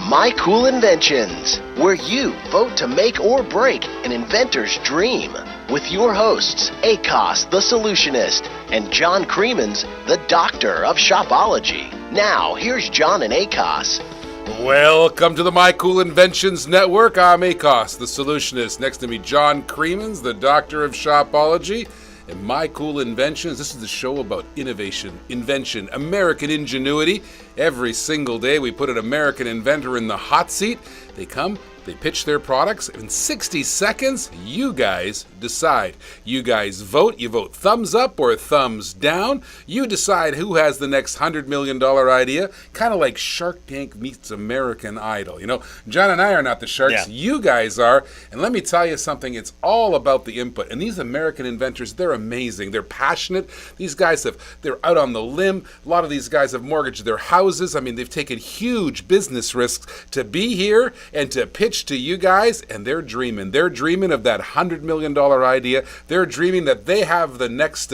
My Cool Inventions, where you vote to make or break an inventor's dream. With your hosts, Akos, the solutionist, and John Creemans, the doctor of shopology. Now, here's John and Akos. Welcome to the My Cool Inventions Network. I'm Akos, the solutionist. Next to me, John Creemans, the doctor of shopology. And My Cool Inventions, this is the show about innovation, invention, American ingenuity. Every single day we put an American inventor in the hot seat. They come, they pitch their products. In 60 seconds, you guys decide. You guys vote. You vote thumbs up or thumbs down. You decide who has the next $100 million idea. Kind of like Shark Tank meets American Idol. You know, John and I are not the sharks. Yeah. You guys are. And let me tell you something. It's all about the input. And these American inventors, they're amazing. They're passionate. These guys they're out on the limb. A lot of these guys have mortgaged their houses. I mean, they've taken huge business risks to be here and to pitch to you guys, and they're dreaming. They're dreaming of that $100 million idea. They're dreaming that they have the next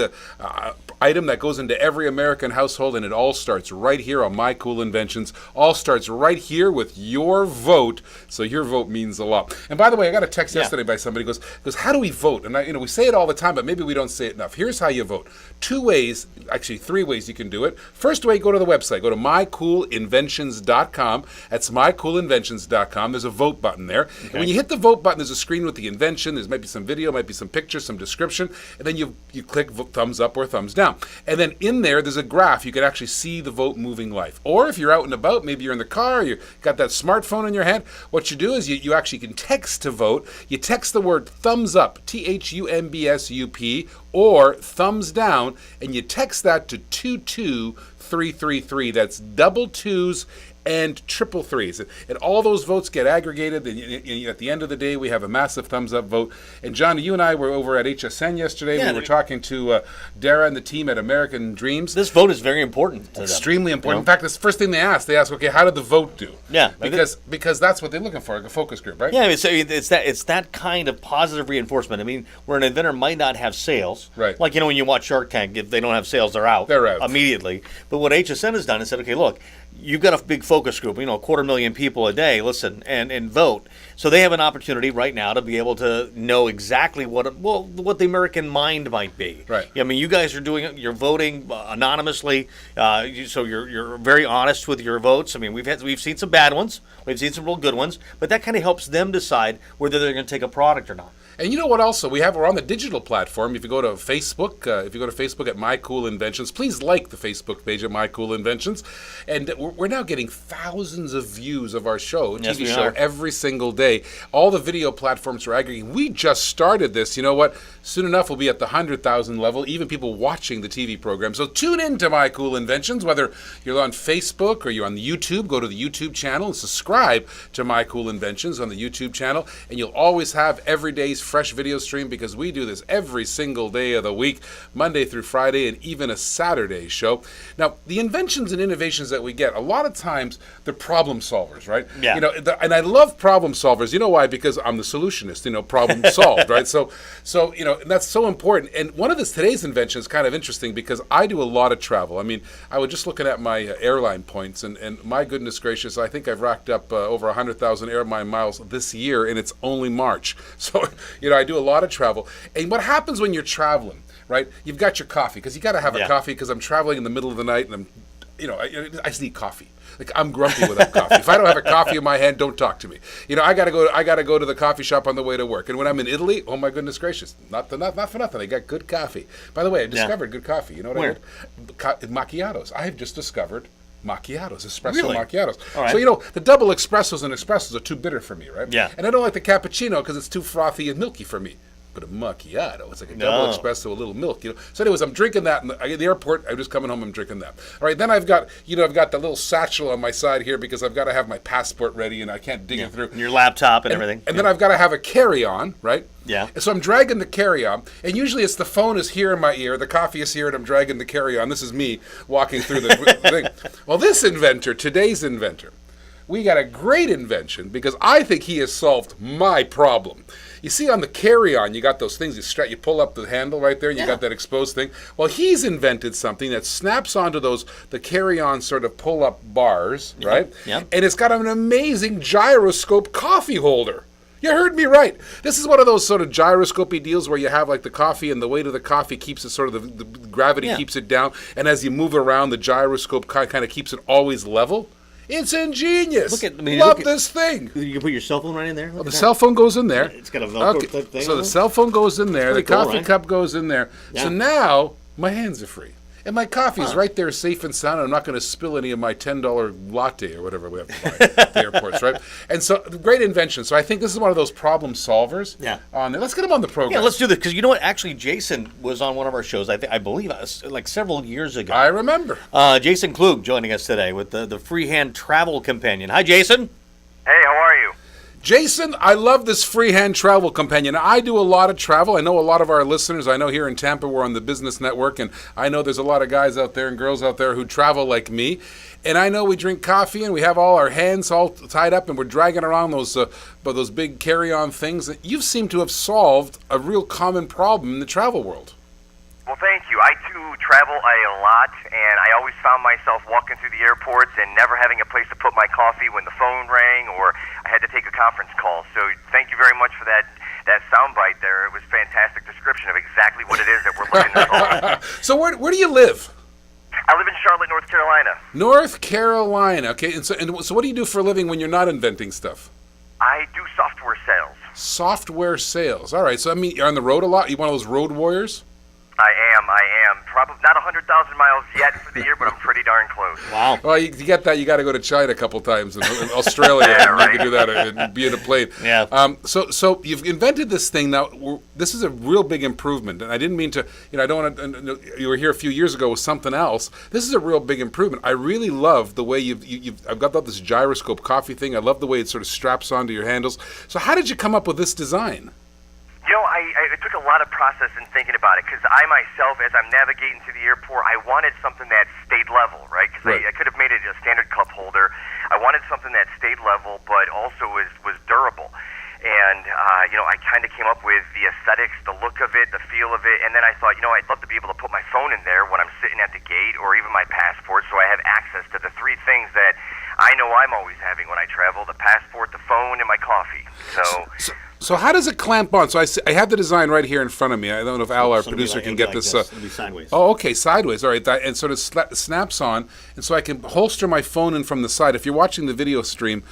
item that goes into every American household, and it all starts right here on My Cool Inventions. All starts right here with your vote. So your vote means a lot. And by the way, I got a text yesterday by somebody who goes, how do we vote? And we say it all the time, but maybe we don't say it enough. Here's how you vote. 2 ways, actually 3 ways you can do it. First way, go to the website. Go to mycoolinventions.com. That's mycoolinventions.com. There's a vote button there. Okay. And when you hit the vote button, there's a screen with the invention. There might be some video, might be some pictures, some description, and then you click thumbs up or thumbs down. And then in there's a graph. You can actually see the vote moving live. Or if you're out and about, maybe you're in the car, you got that smartphone in your hand, what you do is you actually can text to vote. You text the word thumbs up, THUMBSUP, or thumbs down, and you text that to 22333. That's double twos and triple threes. And all those votes get aggregated, and at the end of the day, we have a massive thumbs-up vote. And John, you and I were over at HSN yesterday. We were talking to Dara and the team at American Dreams. This vote is very important to them. Extremely important. In fact, that's the first thing they ask. They ask, okay, how did the vote do? Yeah. Because that's what they're looking for, like a focus group, right? Yeah, it's that kind of positive reinforcement. I mean, where an inventor might not have sales. Right. Like, when you watch Shark Tank, if they don't have sales, they're out. They're out. Immediately. But what HSN has done is said, okay, look, you've got a big focus group, 250,000 people a day, listen, and vote. So they have an opportunity right now to be able to know exactly what the American mind might be. Right. I mean, you guys you're voting anonymously, so you're very honest with your votes. I mean, we've seen some bad ones, we've seen some real good ones, but that kind of helps them decide whether they're going to take a product or not. And you know what also? We're on the digital platform. If you go to Facebook, at My Cool Inventions, please like the Facebook page at My Cool Inventions. And we're now getting thousands of views of our show, TV show, every single day. All the video platforms are aggregating. We just started this. You know what? Soon enough, we'll be at the 100,000 level, even people watching the TV program. So tune in to My Cool Inventions, whether you're on Facebook or you're on YouTube. Go to the YouTube channel and subscribe to My Cool Inventions on the YouTube channel. And you'll always have every day's fresh video stream, because we do this every single day of the week, Monday through Friday, and even a Saturday show. Now, the inventions and innovations that we get, a lot of times they're problem solvers, right? Yeah. And I love problem solvers. You know why? Because I'm the solutionist. Problem solved, right? So and that's so important. And one of today's inventions is kind of interesting because I do a lot of travel. I mean, I was just looking at my airline points, and my goodness gracious, I think I've racked up over 100,000 airline miles this year, and it's only March. So I do a lot of travel. And what happens when you're traveling, right? You've got your coffee, because you got to have a coffee, because I'm traveling in the middle of the night, and I just need coffee. Like, I'm grumpy without coffee. If I don't have a coffee in my hand, don't talk to me. I gotta go to the coffee shop on the way to work. And when I'm in Italy, oh my goodness gracious, not for nothing, I got good coffee. By the way, I discovered good coffee. You know what I did? Macchiatos. I have just discovered macchiatos, espresso macchiatos. All right. So, the double espressos and espressos are too bitter for me, right? Yeah. And I don't like the cappuccino because it's too frothy and milky for me. But a macchiato, it's like a double espresso, a little milk, So anyways, I'm drinking that at the airport. I'm just coming home, I'm drinking that. All right, then I've got the little satchel on my side here, because I've got to have my passport ready, and I can't dig it through. And your laptop and everything. And then I've got to have a carry-on, right? Yeah. And so I'm dragging the carry-on, and usually it's the phone is here in my ear, the coffee is here, and I'm dragging the carry-on. This is me walking through the thing. Well, today's inventor, we got a great invention because I think he has solved my problem. You see on the carry-on, you got those things, you pull up the handle right there, and you got that exposed thing. Well, he's invented something that snaps onto the carry-on sort of pull-up bars, right? Yeah. And it's got an amazing gyroscope coffee holder. You heard me right. This is one of those sort of gyroscopy deals where you have like the coffee and the weight of the coffee keeps it sort of, the gravity keeps it down. And as you move around, the gyroscope kind of keeps it always level. It's ingenious. Love this thing. You can put your cell phone right in there. The cell phone goes in there. It's got a Velcro type thing. So the cell phone goes in there. The coffee right? cup goes in there. Yeah. So now my hands are free. And my coffee is right there safe and sound. I'm not going to spill any of my $10 latte or whatever we have to buy at the airports, right? And so, great invention. So I think this is one of those problem solvers. Yeah. Let's get him on the program. Yeah, let's do this. Because you know what? Actually, Jason was on one of our shows, I believe, like several years ago. I remember. Jason Klug joining us today with the Freehand Travel Companion. Hi, Jason. Hey, how are you? Jason, I love this freehand travel companion. I do a lot of travel. I know a lot of our listeners. I know here in Tampa we're on the Business Network, and I know there's a lot of guys out there and girls out there who travel like me. And I know we drink coffee and we have all our hands all tied up and we're dragging around those big carry-on things. You seem to have solved a real common problem in the travel world. Well, thank you. I, too, travel a lot, and I always found myself walking through the airports and never having a place to put my coffee when the phone rang or I had to take a conference call. So thank you very much for that soundbite there. It was a fantastic description of exactly what it is that we're looking to solve. So where do you live? I live in Charlotte, North Carolina. North Carolina. Okay, and so what do you do for a living when you're not inventing stuff? I do software sales. Software sales. All right, so I mean, you're on the road a lot? You one of those road warriors? I am. Probably not 100,000 miles yet for the year, but I'm pretty darn close. Wow. Well, you get that, you got to go to China a couple times, and Australia, Yeah, and right. you can do that and be in a plane. Yeah. So you've invented this thing now. This is a real big improvement, and I didn't mean to. I don't want to. You were here a few years ago with something else. This is a real big improvement. I really love the way I've got this gyroscope coffee thing. I love the way it sort of straps onto your handles. So how did you come up with this design? You know, it took a lot of process in thinking about it because I myself, as I'm navigating to the airport, I wanted something that stayed level, right? Because Right. I could have made it a standard cup holder. I wanted something that stayed level but also was durable. And, I kind of came up with the aesthetics, the look of it, the feel of it, and then I thought, I'd love to be able to put my phone in there when I'm sitting at the gate or even my passport so I have access to the three things that I know I'm always having when I travel, the passport, the phone, and my coffee. So how does it clamp on? So I have the design right here in front of me. I don't know if Al, our producer, can get this. It'll be sideways. Oh, okay, sideways. All right, and sort of snaps on, and so I can holster my phone in from the side. If you're watching the video stream,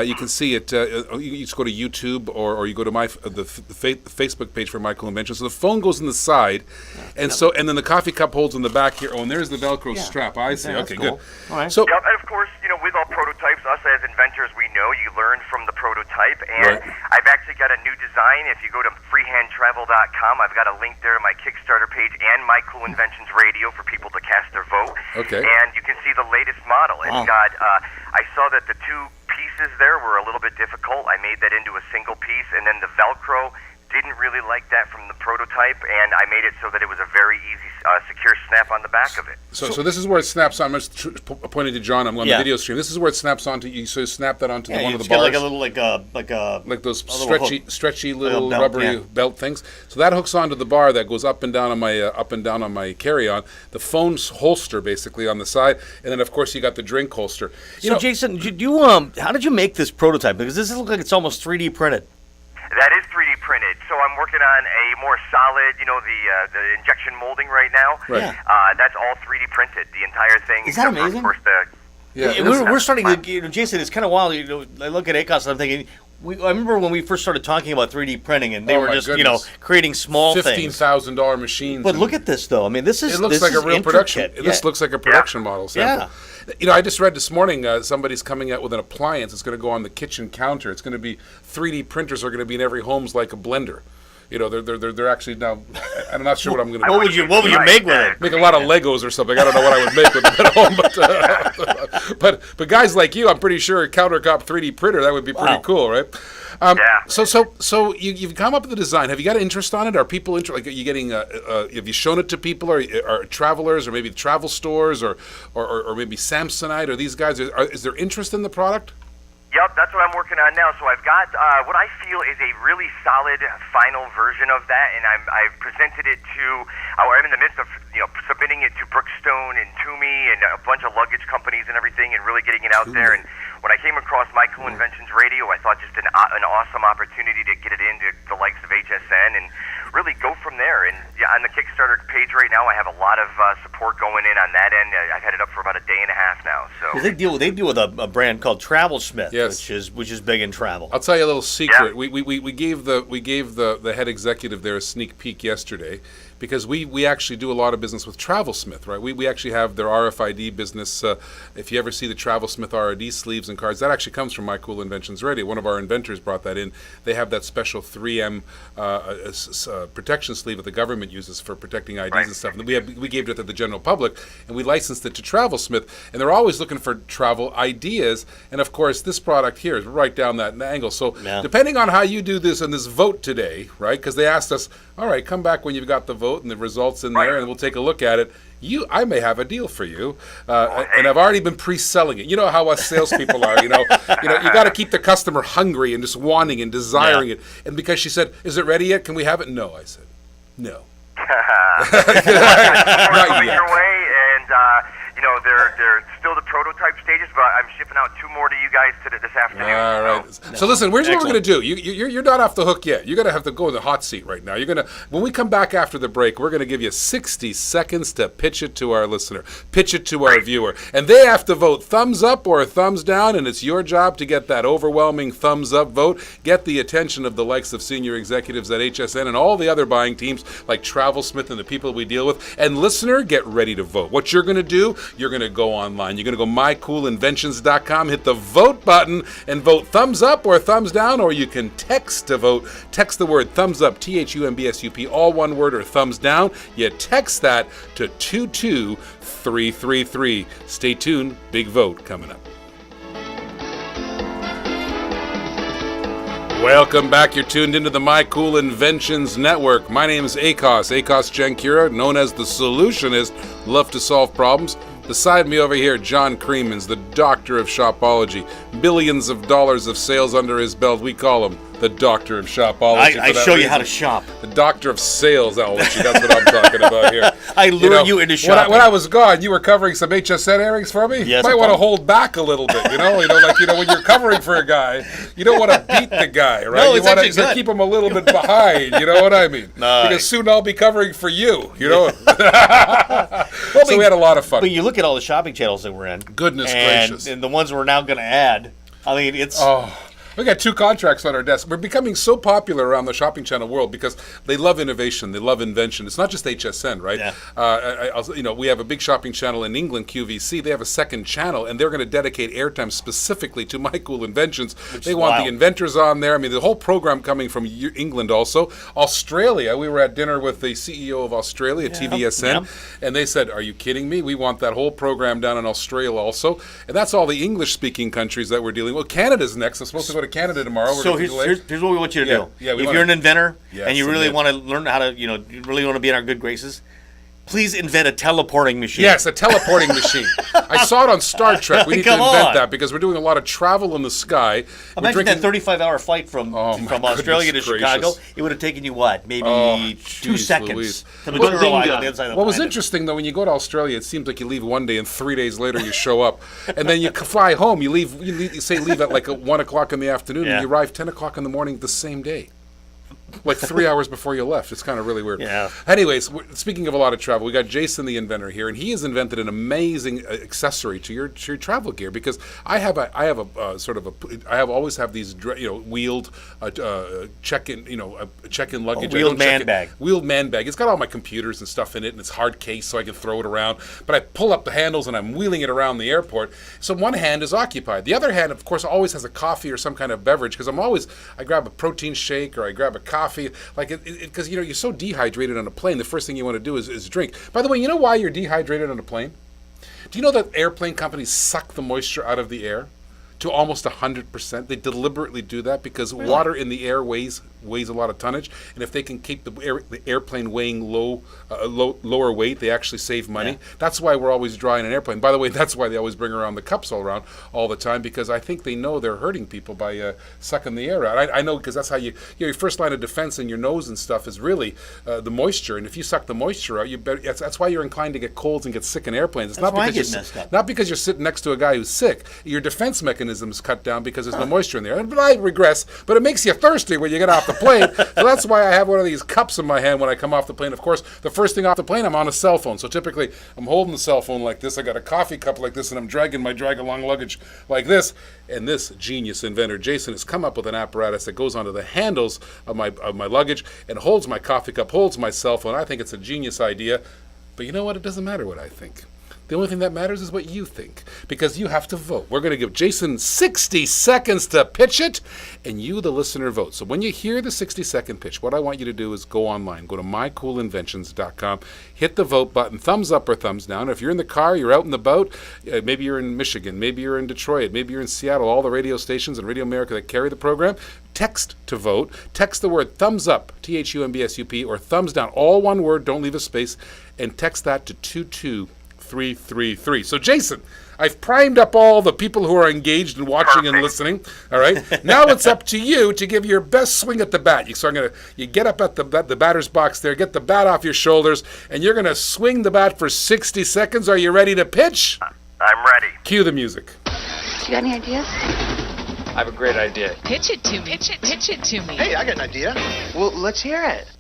you can see it. You just go to YouTube or you go to the Facebook page for My Cool Inventions. So the phone goes in the side, and then the coffee cup holds in the back here. Oh, and there's the Velcro strap. I see. That's Okay, cool. good. All right. So. Yep, and of course, with all prototypes, us as inventors, we know you learn from the prototype. And Right. I've actually got a new design. If you go to freehandtravel.com, I've got a link there to my Kickstarter page and My Cool Inventions Radio for people to cast their vote. Okay. And you can see the latest model. Wow. It's got, I saw that the two pieces there were a little bit difficult. I made that into a single piece, and then the Velcro didn't really like that from the prototype, and I made it so that it was a very easy, secure snap on the back of it. So this is where it snaps on. I'm just pointing to John. I'm on the video stream. This is where it snaps onto. You so you snap that onto one of the it's bars. got like a little like those a little stretchy little belt, rubbery yeah. belt things. So that hooks onto the bar that goes up and down on my carry-on. The phone's holster basically on the side, and then of course you got the drink holster. Jason, how did you make this prototype? Because this looks like it's almost 3D printed. That is 3D printed. So I'm working on a more solid, the injection molding right now. Right. Yeah. That's all 3D printed, the entire thing. Is that except for, amazing? Of course, We're starting to, Jason, it's kind of wild. I look at ACOS and I'm thinking, I remember when we first started talking about 3D printing, and they were my just, goodness. creating small things. $15,000 machines. But look at this, though. I mean, this is It looks this like a is real production. intricate. This looks like a production model sample. Yeah. I just read this morning somebody's coming out with an appliance. It's going to go on the kitchen counter. It's going to be 3D printers are going to be in every home's like a blender. They're actually now. I'm not sure what I'm going to. What would you make with it? Make a lot of Legos or something. I don't know what I would make with it at home, but guys like you, I'm pretty sure a countertop 3D printer that would be pretty cool, right? So you've come up with the design. Have you got interest on it? Are people interested? Like, are you getting? Have you shown it to people, or travelers, or maybe travel stores, or maybe Samsonite, or these guys? Is there interest in the product? Yep, that's what I'm working on now. So I've got what I feel is a really solid final version of that, and I've presented it to. I'm in the midst of submitting it to Brookstone and Toomey and a bunch of luggage companies and everything, and really getting it out there. And when I came across My Cool Inventions Radio, I thought just an awesome opportunity to get it into the likes of HSN and really go from there. And on the Kickstarter page right now, I have a lot of support going in on that end. I've had it up for about a day and a half now. So they deal with a brand called Travel Smith, yes. which is big in travel. I'll tell you a little secret. Yeah. We gave the head executive there a sneak peek yesterday, because we actually do a lot of business with TravelSmith, right? We actually have their RFID business. If you ever see the TravelSmith RFID sleeves and cards, that actually comes from My Cool Inventions Radio. One of our inventors brought that in. They have that special 3M protection sleeve that the government uses for protecting IDs and stuff. And we gave it to the general public, and we licensed it to TravelSmith. And they're always looking for travel ideas. And of course, this product here is right down that angle. So depending on how you do this in this vote today, right? Because they asked us, all right, come back when you've got the vote and the results in there, and we'll take a look at it. I may have a deal for you, and I've already been pre-selling it. You know how us salespeople are. You got to keep the customer hungry and just wanting and desiring it. And because she said, "Is it ready yet? Can we have it?" No, I said, "No." Not yet. Your way, and they're still the prototype stages, but I'm shipping out 2 more to you guys this afternoon. All right. So listen, here's what we're going to do. You're not off the hook yet. You're going to have to go in the hot seat right now. When we come back after the break, we're going to give you 60 seconds to pitch it to our listener, pitch it to our viewer, and they have to vote thumbs up or thumbs down, and it's your job to get that overwhelming thumbs up vote, get the attention of the likes of senior executives at HSN and all the other buying teams like TravelSmith and the people we deal with. And listener, get ready to vote. What you're going to do, you're going to go online. You're going to go mycoolinventions.com, hit the vote button, and vote thumbs up or thumbs down, or you can text to vote. Text the word thumbs up, THUMBSUP, all one word, or thumbs down. You text that to 22333. Stay tuned. Big vote coming up. Welcome back. You're tuned into the My Cool Inventions Network. My name is Akos Jankura, known as the Solutionist. Love to solve problems. Beside me over here, John Creemans, the doctor of shopology. Billions of dollars of sales under his belt. We call him the doctor of shopology. I show you how to shop. The doctor of sales, that's what I'm talking about here. I lure you into shopping. When I was gone, you were covering some HSN airings for me? Yes. You might want to hold back a little bit, when you're covering for a guy, you don't want to beat the guy, right? No, you want to keep him a little bit behind, you know what I mean? Nice. Because soon I'll be covering for you, So we had a lot of fun. But you look at all the shopping channels that we're in. Goodness gracious. And the ones we're now going to add. I mean, it's... We got 2 contracts on our desk. We're becoming so popular around the shopping channel world because they love innovation, they love invention. It's not just HSN, right? Yeah. We have a big shopping channel in England, QVC. They have a second channel, and they're going to dedicate airtime specifically to My Cool Inventions. They want the inventors on there. I mean, the whole program coming from England also. Australia, we were at dinner with the CEO of Australia, TVSN, and they said, "Are you kidding me? We want that whole program down in Australia also." And that's all the English-speaking countries that we're dealing with. Canada's next. I'm supposed to go to Canada tomorrow. So here's what we want you to do. If you're an inventor and you really want to learn how to, you really want to be in our good graces, please invent a teleporting machine. Yes, a teleporting machine. I saw it on Star Trek. We need to invent that because we're doing a lot of travel in the sky. Imagine that 35-hour flight from Australia to Chicago. It would have taken you, maybe 2 seconds to materialize on the inside of the planet. What was interesting, though, when you go to Australia, it seems like you leave one day and 3 days later you show up. And then you fly home. You leave at like 1 o'clock in the afternoon and you arrive 10 o'clock in the morning the same day. Like 3 hours before you left. It's kind of really weird. Yeah. Anyways, speaking of a lot of travel, we got Jason the inventor here, and he has invented an amazing accessory to your travel gear because I always have these wheeled check-in luggage. Wheeled man bag. Wheeled man bag. It's got all my computers and stuff in it, and it's hard case so I can throw it around. But I pull up the handles and I'm wheeling it around the airport. So one hand is occupied. The other hand, of course, always has a coffee or some kind of beverage because I grab a protein shake or I grab a coffee, because you're so dehydrated on a plane. The first thing you want to do is drink. By the way, you know why you're dehydrated on a plane? Do you know that airplane companies suck the moisture out of the air to almost 100%. They deliberately do that because water in the air weighs a lot of tonnage, and if they can keep the airplane weighing lower weight, they actually save money. Yeah. That's why we're always dry in an airplane. By the way, that's why they always bring around the cups all around all the time, because I think they know they're hurting people by sucking the air out. I know, because that's how your first line of defense in your nose and stuff is really the moisture, and if you suck the moisture out, that's why you're inclined to get colds and get sick in airplanes. It's That's why I get messed up. not because you're sitting next to a guy who's sick. Your defense mechanism is cut down because there's no moisture in there. But I regress, but it makes you thirsty when you get off the plane. So that's why I have one of these cups in my hand when I come off the plane. Of course, the first thing off the plane, I'm on a cell phone. So typically, I'm holding the cell phone like this. I got a coffee cup like this, and I'm dragging my drag-along luggage like this. And this genius inventor, Jason, has come up with an apparatus that goes onto the handles of my luggage and holds my coffee cup, holds my cell phone. I think it's a genius idea. But you know what? It doesn't matter what I think. The only thing that matters is what you think, because you have to vote. We're going to give Jason 60 seconds to pitch it, and you, the listener, vote. So when you hear the 60-second pitch, what I want you to do is go online. Go to mycoolinventions.com, hit the vote button, thumbs up or thumbs down. If you're in the car, you're out and about, maybe you're in Michigan, maybe you're in Detroit, maybe you're in Seattle, all the radio stations and Radio America that carry the program, text to vote. Text the word thumbs up, THUMBSUP, or thumbs down, all one word, don't leave a space, and text that to 22333. So, Jason, I've primed up all the people who are engaged and watching and listening. All right. Now it's up to you to give your best swing at the bat. So you get up at the batter's box there, get the bat off your shoulders, and you're going to swing the bat for 60 seconds. Are you ready to pitch? I'm ready. Cue the music. You got any ideas? I have a great idea. Pitch it to me. Pitch it to me. Hey, I got an idea. Well, let's hear it.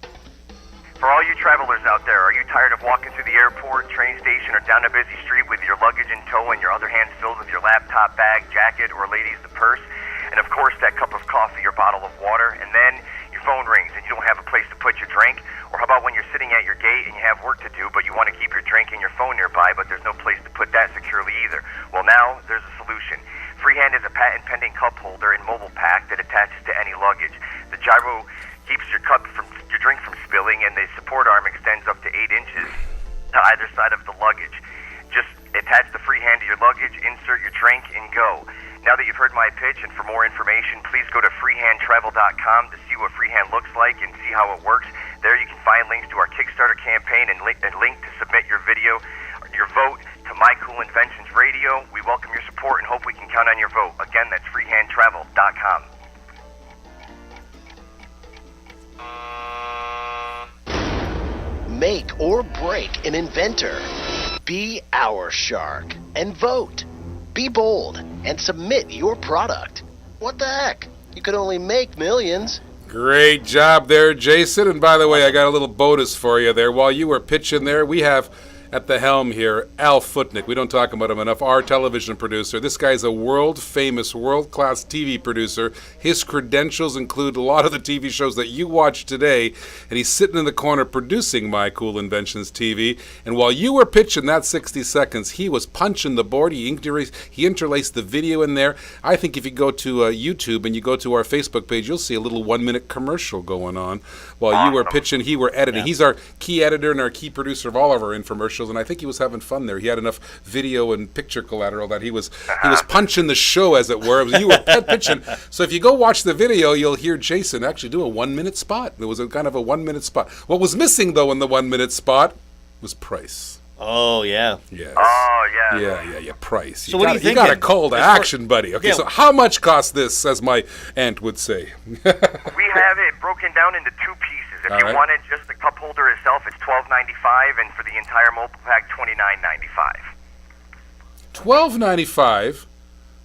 For all you travelers out there, are you tired of walking through the airport, train station, or down a busy street with your luggage in tow and your other hand filled with your laptop, bag, jacket, or ladies, the purse, and of course that cup of coffee or bottle of water, and then your phone rings and you don't have a place to put your drink? Or how about when you're sitting at your gate and you have work to do, but you want to keep your drink and your phone nearby, but there's no place to put that securely either? Well, now there's a solution. Freehand is a patent-pending cup holder and mobile pack that attaches to any luggage. The gyro keeps your drink from spilling, and the support arm extends up to 8 inches to either side of the luggage. Just attach the Freehand to your luggage, insert your drink, and go. Now that you've heard my pitch, and for more information, please go to freehandtravel.com to see what Freehand looks like and see how it works. There you can find links to our Kickstarter campaign and link to submit your video, your vote to My Cool Inventions Radio. We welcome your support and hope we can count on your vote. Again, that's freehandtravel.com. Make or break an inventor. Be our shark and vote. Be bold and submit your product. What the heck? You could only make millions. Great job there, Jason. And by the way, I got a little bonus for you there. While you were pitching there, we have at the helm here, Al Futnick. We don't talk about him enough. Our television producer. This guy's a world-famous, world-class TV producer. His credentials include a lot of the TV shows that you watch today, and he's sitting in the corner producing My Cool Inventions TV. And while you were pitching that 60 seconds, he was punching the board. He interlaced the video in there. I think if you go to YouTube and you go to our Facebook page, you'll see a little 1-minute commercial going on. While you were pitching, he were editing. Yeah. He's our key editor and our key producer of all of our infomercials. And I think he was having fun there. He had enough video and picture collateral that he was punching the show, as it were. You were pitching. So if you go watch the video, you'll hear Jason actually do a 1-minute spot. It was a kind of a 1-minute spot. What was missing, though, in the 1-minute spot was price. Oh, yeah. Yes. Oh, yeah. Yeah, price. So what do you think? You got a call to action, buddy. Okay, so how much costs this, as my aunt would say? We have it broken down into 2 pieces. If you wanted just the cup holder itself, it's $12.95, and for the entire mobile pack, $29.95. $12.95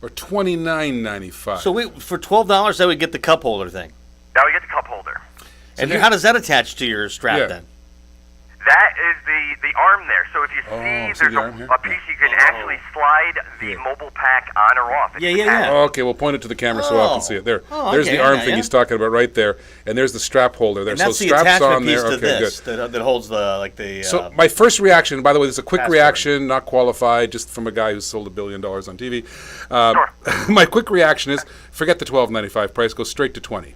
or $29.95? So for $12, I would get the cup holder thing. Now we get the cup holder. And how does that attach to your strap then? That is the arm there. So if you see there's a piece you can actually slide the mobile pack on or off. Oh, okay, we'll point it to the camera so I can see it. There's the arm thing he's talking about right there, and there's the strap holder there. And that's so the straps attachment on piece there. to this that holds the. So my first reaction, by the way, this is a quick reaction, not qualified, just from a guy who's sold $1 billion on TV. Sure. My quick reaction is forget the $12.95 price, go straight to $20.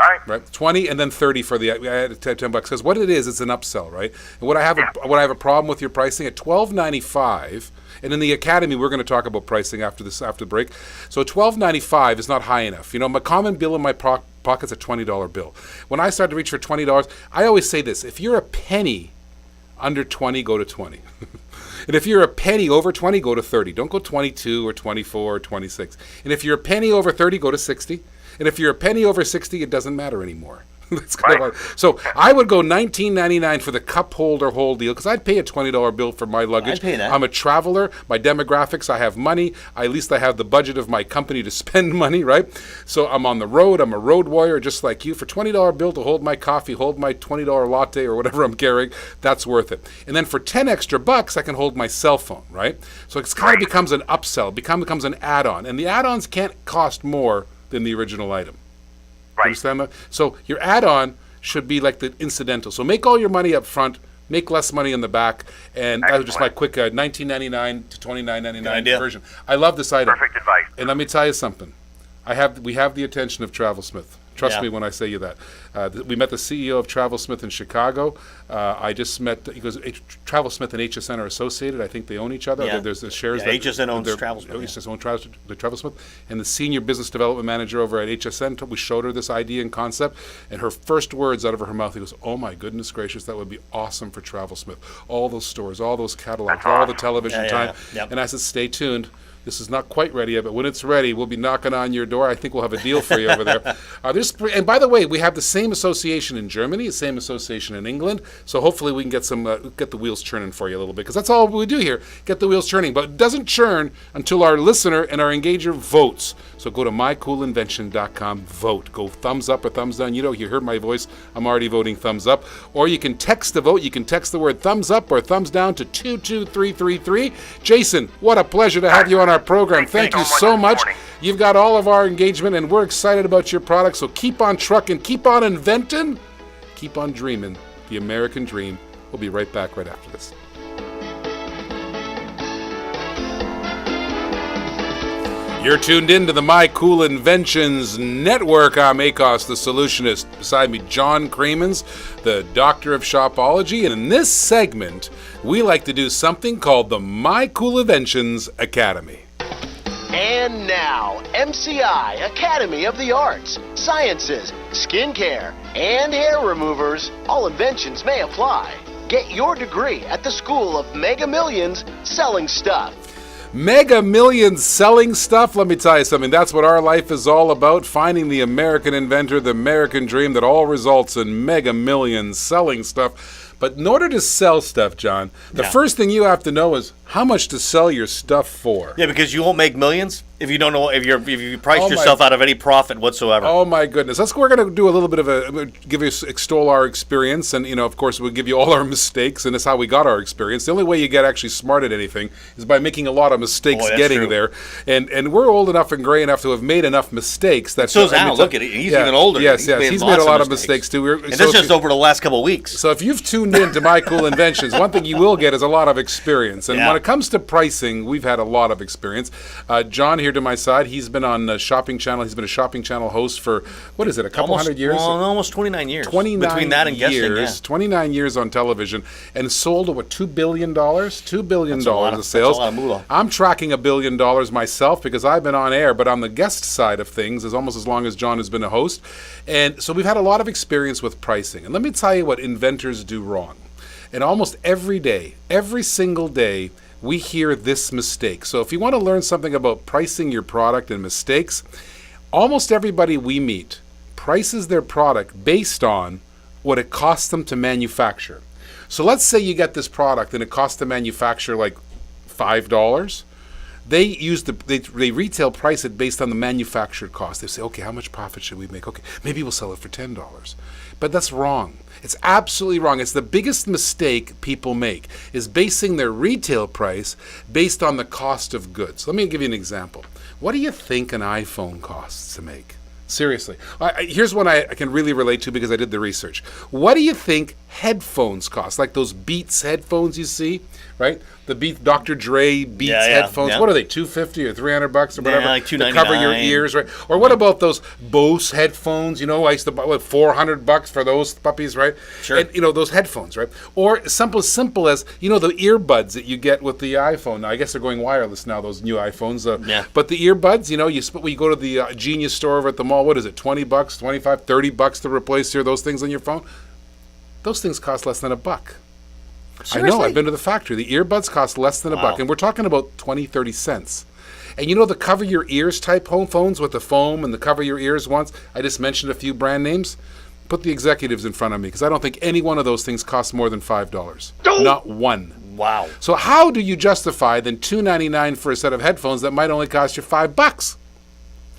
All right. Right, 20 and then 30 for the $10. Because what it is, it's an upsell, right? And what I have a problem with your pricing at $12.95. And in the academy, we're going to talk about pricing after the break. So $12.95 is not high enough. You know, my common bill in my pocket's a $20 bill. When I start to reach for $20, I always say this: if you're a penny under 20, go to 20. And if you're a penny over 20, go to 30. Don't go 22 or 24 or 26. And if you're a penny over 30, go to 60. And if you're a penny over 60, it doesn't matter anymore. That's kind of like, so I would go $19.99 for the cup holder whole deal, because I'd pay a $20 bill for my luggage. I'd pay that. I'm a traveler. My demographics, I have money. At least I have the budget of my company to spend money, right? So I'm on the road. I'm a road warrior just like you. For $20 bill to hold my coffee, hold my $20 latte or whatever I'm carrying, that's worth it. And then for 10 extra bucks, I can hold my cell phone, right? So it kind of becomes an upsell, becomes an add-on. And the add-ons can't cost more than the original item. Right. Understand that? So your add-on should be like the incidental. So make all your money up front, make less money in the back, and that was just my quick $19.99 to $29.99 version. I love this item. Perfect advice. And let me tell you something. We have the attention of TravelSmith. Trust me when I say you that. We met the CEO of TravelSmith in Chicago. I just met, because TravelSmith and HSN are associated. I think they own each other. Yeah. There's the shares. Yeah, HSN owns TravelSmith. HSN owns TravelSmith. And the senior business development manager over at HSN, we showed her this idea and concept. And her first words out of her mouth, he goes, "Oh my goodness gracious, that would be awesome for TravelSmith. All those stores, all those catalogs, all the television time." Yep. And I said, "Stay tuned. This is not quite ready yet, but when it's ready, we'll be knocking on your door. I think we'll have a deal for you over there." And by the way, we have the same association in Germany, the same association in England. So hopefully we can get get the wheels churning for you a little bit, because that's all we do here: get the wheels churning. But it doesn't churn until our listener and our engager votes. So go to mycoolinvention.com, vote. Go thumbs up or thumbs down. You heard my voice. I'm already voting thumbs up. Or you can text the vote. You can text the word thumbs up or thumbs down to 22333. Jason, what a pleasure to have you on our program. Thank you so much. You've got all of our engagement, and we're excited about your product. So keep on trucking, keep on inventing, keep on dreaming the American dream. We'll be right back right after this. You're tuned in to the My Cool Inventions Network. I'm Akos, the Solutionist. Beside me, John Creemans, the Doctor of Shopology. And in this segment, we like to do something called the My Cool Inventions Academy. And now, MCI, Academy of the Arts, Sciences, Skincare, and Hair Removers. All inventions may apply. Get your degree at the School of Mega Millions Selling Stuff. Mega Millions selling stuff. Let me tell you something. That's what our life is all about. Finding the American inventor, the American dream that all results in Mega Millions selling stuff. But in order to sell stuff, John, the first thing you have to know is how much to sell your stuff for. Yeah, because you won't make millions if you don't know, if you price yourself out of any profit whatsoever. Oh my goodness. We're going to do a little bit of give you extol our experience, and of course we'll give you all our mistakes, and that's how we got our experience. The only way you get actually smart at anything is by making a lot of mistakes getting there. And we're old enough and gray enough to have made enough mistakes that so's Al. Look at it. He's even older. Yes, he's made a lot of mistakes too. And this is just over the last couple of weeks. So if you've tuned in to My Cool Inventions, one thing you will get is a lot of experience. And when it comes to pricing, we've had a lot of experience. John here to my side, he's been on Shopping Channel. He's been a Shopping Channel host for, what is it, a couple hundred years? Well, almost 29 years. 29 Between that and years, guessing, 29 years on television, and sold what, $2 billion? $2 billion of sales. That's a lot of moolah. I'm tracking $1 billion myself because I've been on air, but on the guest side of things is almost as long as John has been a host. And so we've had a lot of experience with pricing. And let me tell you what inventors do wrong. And almost every day, every single day, we hear this mistake. So if you want to learn something about pricing your product and mistakes, almost everybody we meet prices their product based on what it costs them to manufacture. So let's say you get this product and it costs the manufacturer like $5. They retail price it based on the manufactured cost. They say, okay, how much profit should we make? Okay, maybe we'll sell it for $10. But that's wrong. It's absolutely wrong. It's the biggest mistake people make, is basing their retail price based on the cost of goods. Let me give you an example. What do you think an iPhone costs to make? Seriously. Here's one I can really relate to because I did the research. What do you think headphones cost, like those Beats headphones you see, right? The Beats, Dr. Dre Beats headphones. Yeah. What are they, $250 or $300 or whatever? like to $299. cover your ears, right? Or what about those Bose headphones? I used to buy $400 for those puppies, right? Sure. And those headphones, right? Or simple as the earbuds that you get with the iPhone. Now I guess they're going wireless now, those new iPhones. But the earbuds, you go to the Genius store over at the mall. What is it? $20, $25, $30 to replace those things on your phone. Those things cost less than $1. Seriously? I know, I've been to the factory. The earbuds cost less than $1, and we're talking about 20, 30 cents. And the cover your ears type home phones with the foam and the cover your ears ones, I just mentioned a few brand names. Put the executives in front of me, because I don't think any one of those things costs more than $5. Not one. Wow. So how do you justify then $2.99 for a set of headphones that might only cost you $5?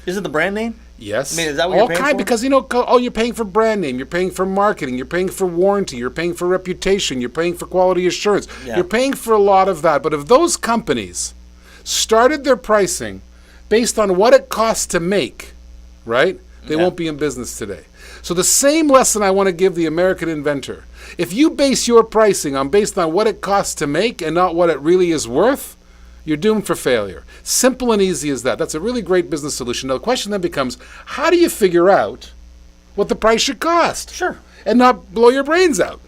Is it the brand name? Yes. I mean, is that what you're paying for? Because, you're paying for brand name, you're paying for marketing, you're paying for warranty, you're paying for reputation, you're paying for quality assurance. Yeah. You're paying for a lot of that. But if those companies started their pricing based on what it costs to make, right, they won't be in business today. So the same lesson I want to give the American inventor. If you base your pricing based on what it costs to make and not what it really is worth, you're doomed for failure. Simple and easy as that. That's a really great business solution. Now the question then becomes, how do you figure out what the price should cost? Sure. And not blow your brains out,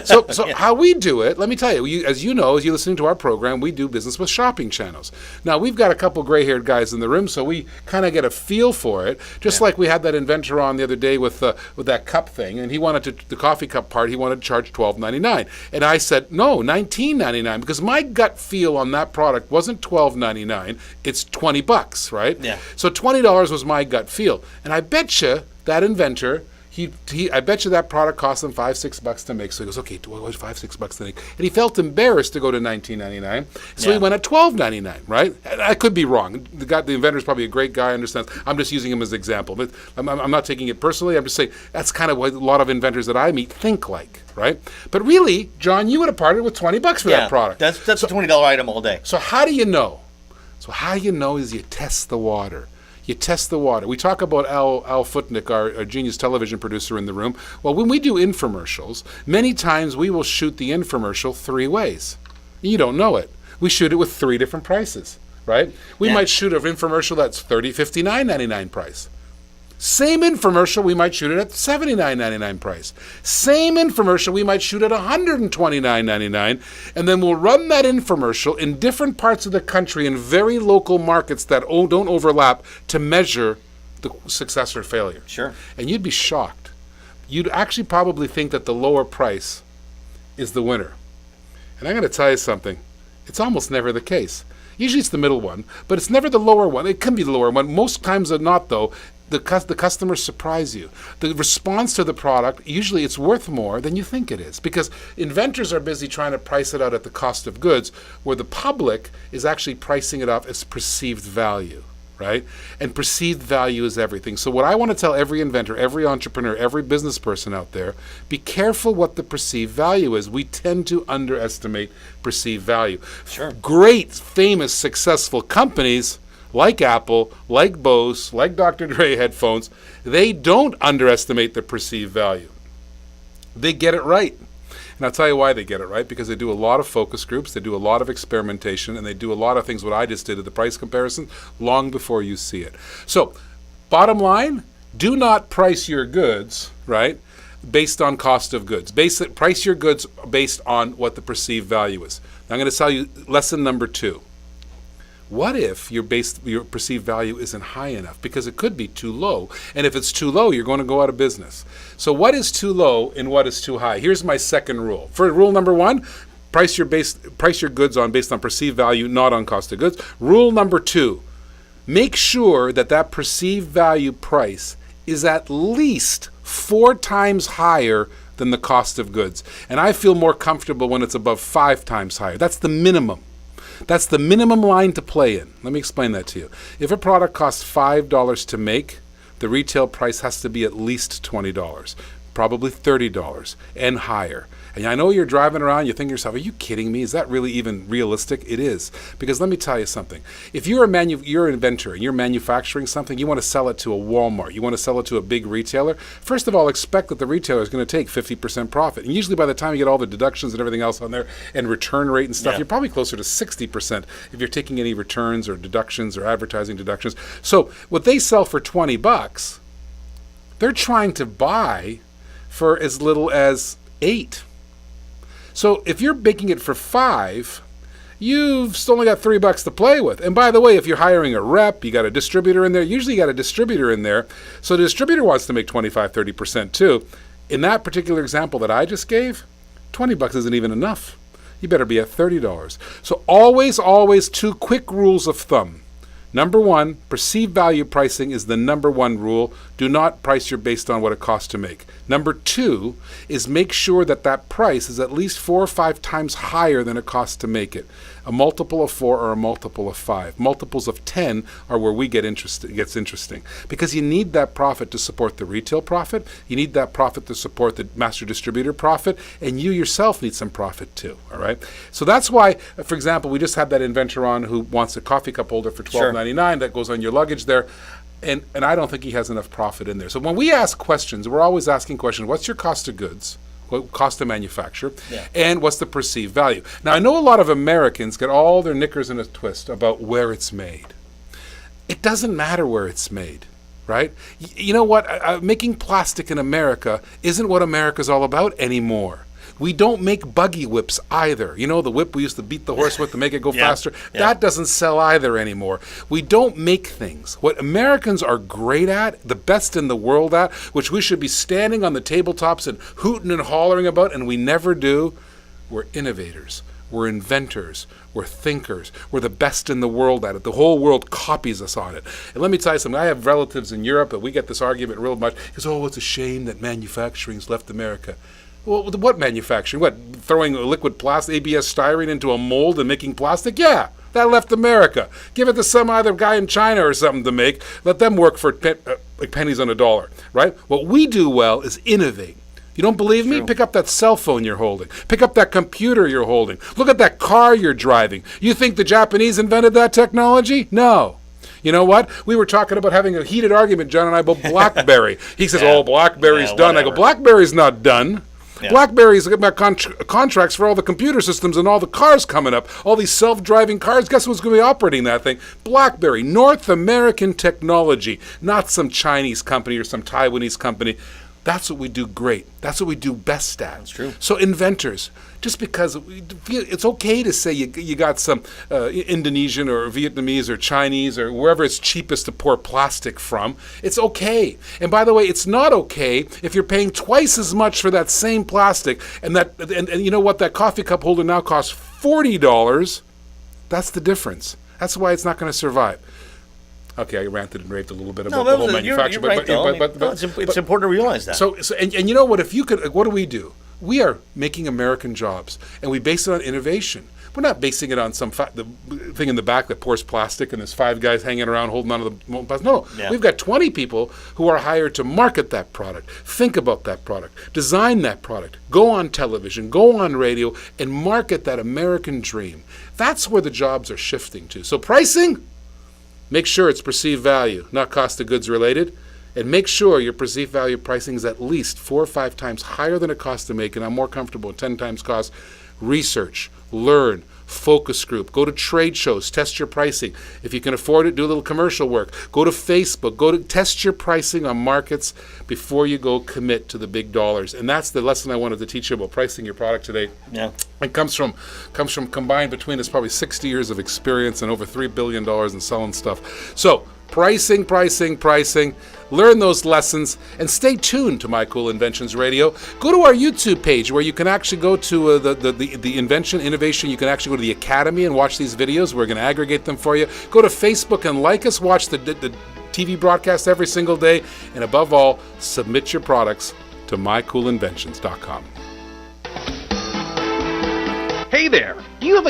So how we do it, let me tell you, as you're listening to our program, we do business with shopping channels. Now, we've got a couple gray-haired guys in the room, so we kind of get a feel for it. Just like we had that inventor on the other day with that cup thing, and he wanted the coffee cup part, he wanted to charge $12.99. And I said, no, $19.99, because my gut feel on that product wasn't $12.99, it's $20, right? Yeah. So $20 was my gut feel. And I bet you that inventor, I bet you that product cost him $5-6 to make. So he goes, okay, $5-6 to make, and he felt embarrassed to go to $19.99. So he went at $12.99, right? And I could be wrong. The inventor's probably a great guy, understands. I'm just using him as an example, but I'm not taking it personally. I'm just saying that's kind of what a lot of inventors that I meet think like, right? But really, John, you would have parted with $20 for that product. That's a $20 item all day. So how do you know? Is you test the water. You test the water. We talk about Al Futnick, our genius television producer in the room. Well, when we do infomercials, many times we will shoot the infomercial 3 ways. You don't know it. We shoot it with 3 different prices, right? We might shoot an infomercial that's $30, $59.99 price. Same infomercial, we might shoot it at $79.99 price. Same infomercial, we might shoot at $129.99, and then we'll run that infomercial in different parts of the country in very local markets that don't overlap to measure the success or failure. Sure. And you'd be shocked. You'd actually probably think that the lower price is the winner. And I'm going to tell you something. It's almost never the case. Usually it's the middle one, but it's never the lower one. It can be the lower one. Most times are not, though. The customers surprise you. The response to the product, usually it's worth more than you think it is, because inventors are busy trying to price it out at the cost of goods, where the public is actually pricing it off as perceived value, right? And perceived value is everything. So what I want to tell every inventor, every entrepreneur, every business person out there, be careful what the perceived value is. We tend to underestimate perceived value. Sure. Great, famous, successful companies like Apple, like Bose, like Dr. Dre headphones, they don't underestimate the perceived value. They get it right. And I'll tell you why they get it right, because they do a lot of focus groups, they do a lot of experimentation, and they do a lot of things what I just did at the price comparison long before you see it. So, bottom line, do not price your goods, right, based on cost of goods. Price your goods based on what the perceived value is. Now, I'm going to tell you lesson number 2. What if your perceived value isn't high enough? Because it could be too low. And if it's too low, you're going to go out of business. So what is too low and what is too high? Here's my second rule. For rule number 1, price your goods based on perceived value, not on cost of goods. Rule number 2, make sure that perceived value price is at least 4 times higher than the cost of goods. And I feel more comfortable when it's above 5 times higher. That's the minimum. That's the minimum line to play in. Let me explain that to you. If a product costs $5 to make, the retail price has to be at least $20. probably $30 and higher. And I know you're driving around, you think to yourself, are you kidding me? Is that really even realistic? It is. Because let me tell you something. If you're you're an inventor and you're manufacturing something, you want to sell it to a Walmart, you want to sell it to a big retailer, first of all, expect that the retailer is going to take 50% profit. And usually by the time you get all the deductions and everything else on there and return rate and stuff, you're probably closer to 60% if you're taking any returns or deductions or advertising deductions. So what they sell for $20, they're trying to buy for as little as $8. So if you're making it for $5, you've only got $3 to play with. And by the way, if you're hiring a rep, you got a distributor in there, usually you got a distributor in there. So the distributor wants to make 25, 30% too. In that particular example that I just gave, $20 isn't even enough. You better be at $30. So always 2 quick rules of thumb. Number 1, perceived value pricing is the number 1 rule. Do not price your based on what it costs to make. Number 2 is make sure that that price is at least 4 or 5 times higher than it costs to make it. A multiple of 4 or a multiple of 5. Multiples of 10 are where we gets interesting. Because you need that profit to support the retail profit, you need that profit to support the master distributor profit, and you yourself need some profit too, all right? So that's why, for example, we just had that inventor on who wants a coffee cup holder for $12.99 that goes on your luggage there. And I don't think he has enough profit in there. So when we ask questions, we're always asking questions, what's your cost of goods? What cost to manufacture? And what's the perceived value? Now, I know a lot of Americans get all their knickers in a twist about where it's made. It doesn't matter where it's made, right? You know what? Making plastic in America isn't what America's all about anymore. We don't make buggy whips either. You know, the whip we used to beat the horse with to make it go faster? That doesn't sell either anymore. We don't make things. What Americans are great at, the best in the world at, which we should be standing on the tabletops and hooting and hollering about, and we never do, we're innovators. We're inventors. We're thinkers. We're the best in the world at it. The whole world copies us on it. And let me tell you something. I have relatives in Europe, and we get this argument real much. Because, it's a shame that manufacturing's left America. Well, what manufacturing? What, throwing a liquid plastic, ABS styrene into a mold and making plastic? Yeah, that left America. Give it to some other guy in China or something to make. Let them work for like pennies on a dollar, right? What we do well is innovate. You don't believe me? Pick up that cell phone you're holding. Pick up that computer you're holding. Look at that car you're driving. You think the Japanese invented that technology? No. You know what? We were talking about having a heated argument, John and I, about BlackBerry. He says, BlackBerry's done. I go, BlackBerry's not done. Yeah. BlackBerry's got contracts for all the computer systems and all the cars coming up, all these self-driving cars. Guess who's going to be operating that thing? BlackBerry, North American technology, not some Chinese company or some Taiwanese company. That's what we do great. That's what we do best at. That's true. So inventors, just because it's okay to say you got some Indonesian or Vietnamese or Chinese or wherever it's cheapest to pour plastic from, it's okay. And by the way, it's not okay if you're paying twice as much for that same plastic and you know what, that coffee cup holder now costs $40. That's the difference. That's why it's not going to survive. Okay, I ranted and raved a little bit about the whole manufacturing, it's important to realize that. So and you know what? If you could, what do? We are making American jobs, and we base it on innovation. We're not basing it on some the thing in the back that pours plastic, and there's 5 guys hanging around holding on to the plastic. No, we've got 20 people who are hired to market that product, think about that product, design that product, go on television, go on radio, and market that American dream. That's where the jobs are shifting to. So pricing. Make sure it's perceived value, not cost of goods related. And make sure your perceived value pricing is at least 4 or 5 times higher than it costs to make, and I'm more comfortable with 10 times cost. Research, learn, focus group, go to trade shows, test your pricing. If you can afford it, do a little commercial work. Go to Facebook, go to test your pricing on markets before you go commit to the big dollars. And that's the lesson I wanted to teach you about pricing your product today. Yeah. It comes from combined between us probably 60 years of experience and over $3 billion in selling stuff. So pricing. Learn those lessons and stay tuned to My Cool Inventions Radio. Go to our YouTube page where you can actually go to the invention, innovation. You can actually go to the Academy and watch these videos. We're going to aggregate them for you. Go to Facebook and like us. Watch the TV broadcast every single day. And above all, submit your products to mycoolinventions.com. Hey there! Do you have a